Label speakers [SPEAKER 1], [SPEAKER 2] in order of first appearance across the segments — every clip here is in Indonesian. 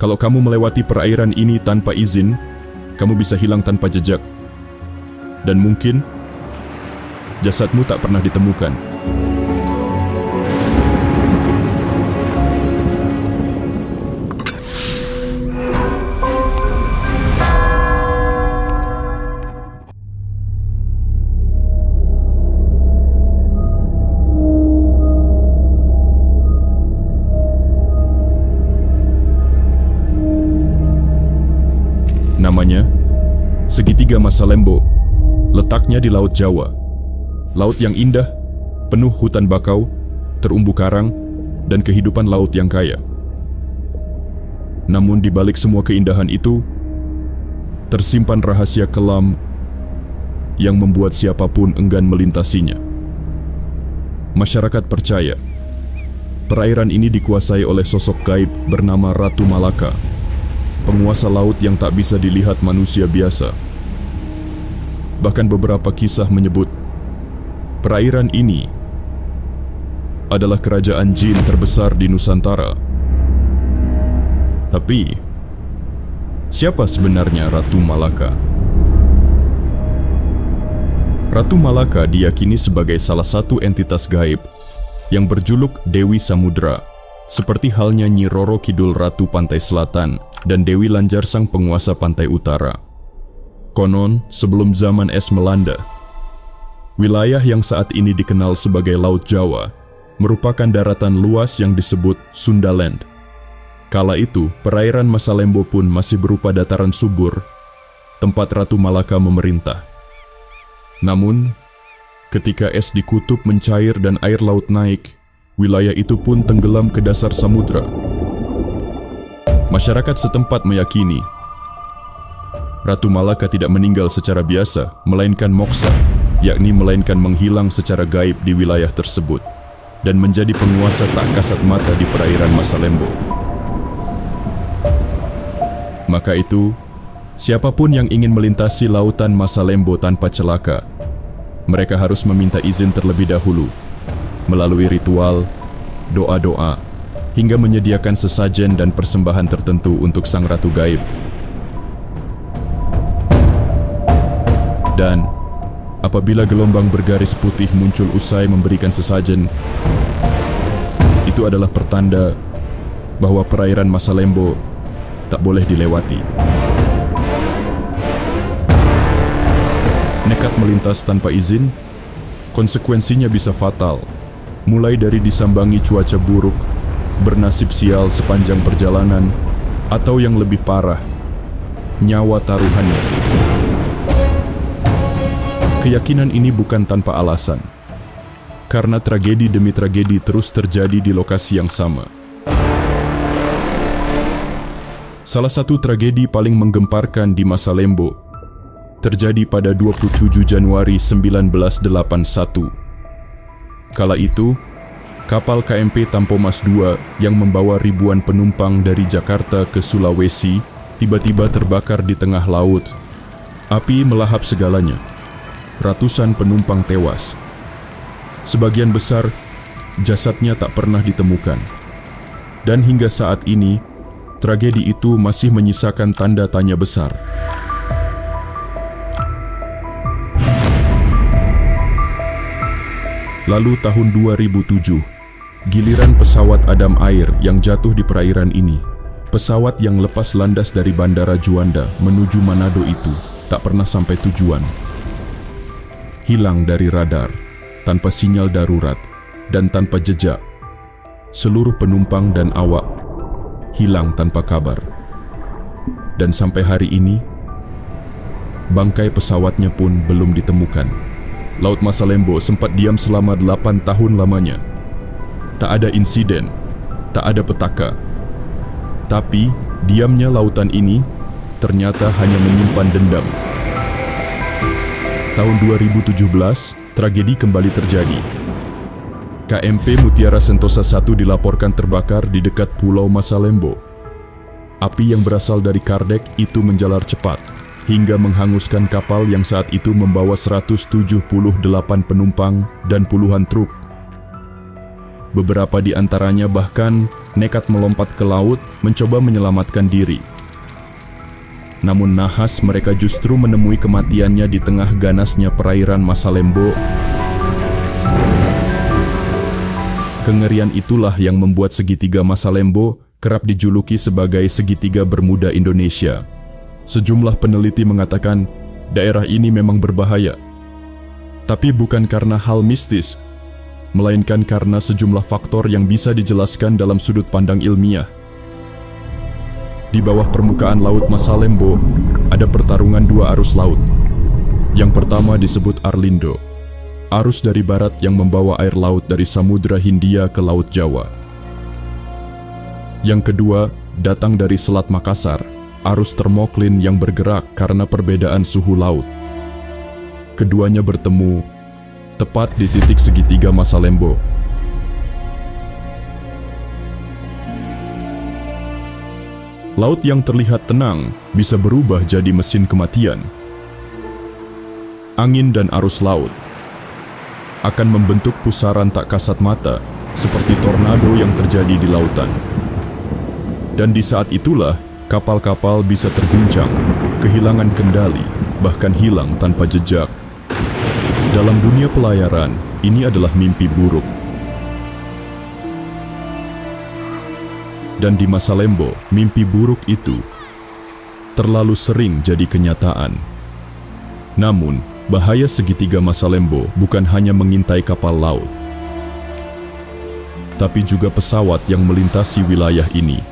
[SPEAKER 1] Kalau kamu melewati perairan ini tanpa izin, kamu bisa hilang tanpa jejak. Dan mungkin jasadmu tak pernah ditemukan. Namanya Segitiga Masalembo. Letaknya di Laut Jawa. Laut yang indah, penuh hutan bakau, terumbu karang, dan kehidupan laut yang kaya. Namun di balik semua keindahan itu, tersimpan rahasia kelam yang membuat siapapun enggan melintasinya. Masyarakat percaya perairan ini dikuasai oleh sosok gaib bernama Ratu Malaka, penguasa laut yang tak bisa dilihat manusia biasa. Bahkan beberapa kisah menyebut perairan ini adalah kerajaan jin terbesar di Nusantara. Tapi, siapa sebenarnya Ratu Malaka? Ratu Malaka diyakini sebagai salah satu entitas gaib yang berjuluk Dewi Samudra, seperti halnya Nyi Roro Kidul Ratu Pantai Selatan dan Dewi Lanjar sang penguasa Pantai Utara. Konon, sebelum zaman es melanda, wilayah yang saat ini dikenal sebagai Laut Jawa merupakan daratan luas yang disebut Sundaland. Kala itu, perairan Masalembo pun masih berupa dataran subur, tempat Ratu Malaka memerintah. Namun, ketika es di kutub mencair dan air laut naik, wilayah itu pun tenggelam ke dasar samudra. Masyarakat setempat meyakini Ratu Malaka tidak meninggal secara biasa, melainkan moksa, yakni melainkan menghilang secara gaib di wilayah tersebut dan menjadi penguasa tak kasat mata di perairan Masalembo. Maka itu, siapapun yang ingin melintasi lautan Masalembo tanpa celaka, mereka harus meminta izin terlebih dahulu, melalui ritual, doa-doa, hingga menyediakan sesajen dan persembahan tertentu untuk sang ratu gaib. Dan apabila gelombang bergaris putih muncul usai memberikan sesajen, itu adalah pertanda bahwa perairan Masalembo tak boleh dilewati. Nekat melintas tanpa izin, konsekuensinya bisa fatal, mulai dari disambangi cuaca buruk, bernasib sial sepanjang perjalanan, atau yang lebih parah, nyawa taruhannya. Keyakinan ini bukan tanpa alasan, karena tragedi demi tragedi terus terjadi di lokasi yang sama. Salah satu tragedi paling menggemparkan di Masalembo terjadi pada 27 Januari 1981. Kala itu, kapal KMP Tampomas II yang membawa ribuan penumpang dari Jakarta ke Sulawesi tiba-tiba terbakar di tengah laut. Api melahap segalanya. Ratusan penumpang tewas. Sebagian besar jasadnya tak pernah ditemukan. Dan hingga saat ini, tragedi itu masih menyisakan tanda tanya besar. Lalu tahun 2007, giliran pesawat Adam Air yang jatuh di perairan ini. Pesawat yang lepas landas dari Bandara Juanda menuju Manado itu tak pernah sampai tujuan. Hilang dari radar, tanpa sinyal darurat, dan tanpa jejak. Seluruh penumpang dan awak hilang tanpa kabar. Dan sampai hari ini, bangkai pesawatnya pun belum ditemukan. Laut Masalembo sempat diam selama 8 tahun lamanya. Tak ada insiden, tak ada petaka. Tapi, diamnya lautan ini ternyata hanya menyimpan dendam. Tahun 2017, tragedi kembali terjadi. KMP Mutiara Sentosa I dilaporkan terbakar di dekat Pulau Masalembo. Api yang berasal dari kardek itu menjalar cepat, hingga menghanguskan kapal yang saat itu membawa 178 penumpang dan puluhan truk. Beberapa di antaranya bahkan nekat melompat ke laut mencoba menyelamatkan diri. Namun nahas mereka justru menemui kematiannya di tengah ganasnya perairan Masalembo. Kengerian itulah yang membuat segitiga Masalembo kerap dijuluki sebagai segitiga Bermuda Indonesia. Sejumlah peneliti mengatakan daerah ini memang berbahaya, tapi bukan karena hal mistis, melainkan karena sejumlah faktor yang bisa dijelaskan dalam sudut pandang ilmiah. Di bawah permukaan Laut Masalembo, ada pertarungan dua arus laut. Yang pertama disebut Arlindo, arus dari barat yang membawa air laut dari Samudra Hindia ke Laut Jawa. Yang kedua datang dari Selat Makassar, arus Thermocline yang bergerak karena perbedaan suhu laut. Keduanya bertemu tepat di titik segitiga Masalembo. Laut yang terlihat tenang bisa berubah jadi mesin kematian. Angin dan arus laut akan membentuk pusaran tak kasat mata seperti tornado yang terjadi di lautan. Dan di saat itulah kapal-kapal bisa terguncang, kehilangan kendali, bahkan hilang tanpa jejak. Dalam dunia pelayaran, ini adalah mimpi buruk. Dan di Masalembo, mimpi buruk itu terlalu sering jadi kenyataan. Namun, bahaya segitiga Masalembo bukan hanya mengintai kapal laut, tapi juga pesawat yang melintasi wilayah ini.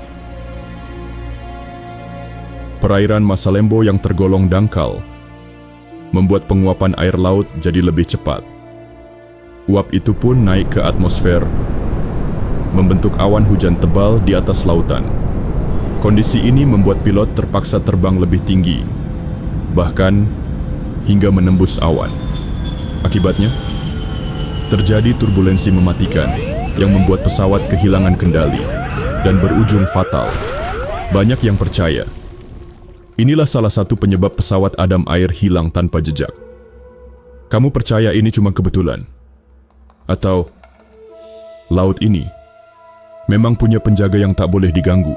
[SPEAKER 1] Perairan Masalembo yang tergolong dangkal membuat penguapan air laut jadi lebih cepat. Uap itu pun naik ke atmosfer, membentuk awan hujan tebal di atas lautan. Kondisi ini membuat pilot terpaksa terbang lebih tinggi, bahkan hingga menembus awan. Akibatnya, terjadi turbulensi mematikan yang membuat pesawat kehilangan kendali dan berujung fatal. Banyak yang percaya inilah salah satu penyebab pesawat Adam Air hilang tanpa jejak. Kamu percaya ini cuma kebetulan? Atau laut ini memang punya penjaga yang tak boleh diganggu?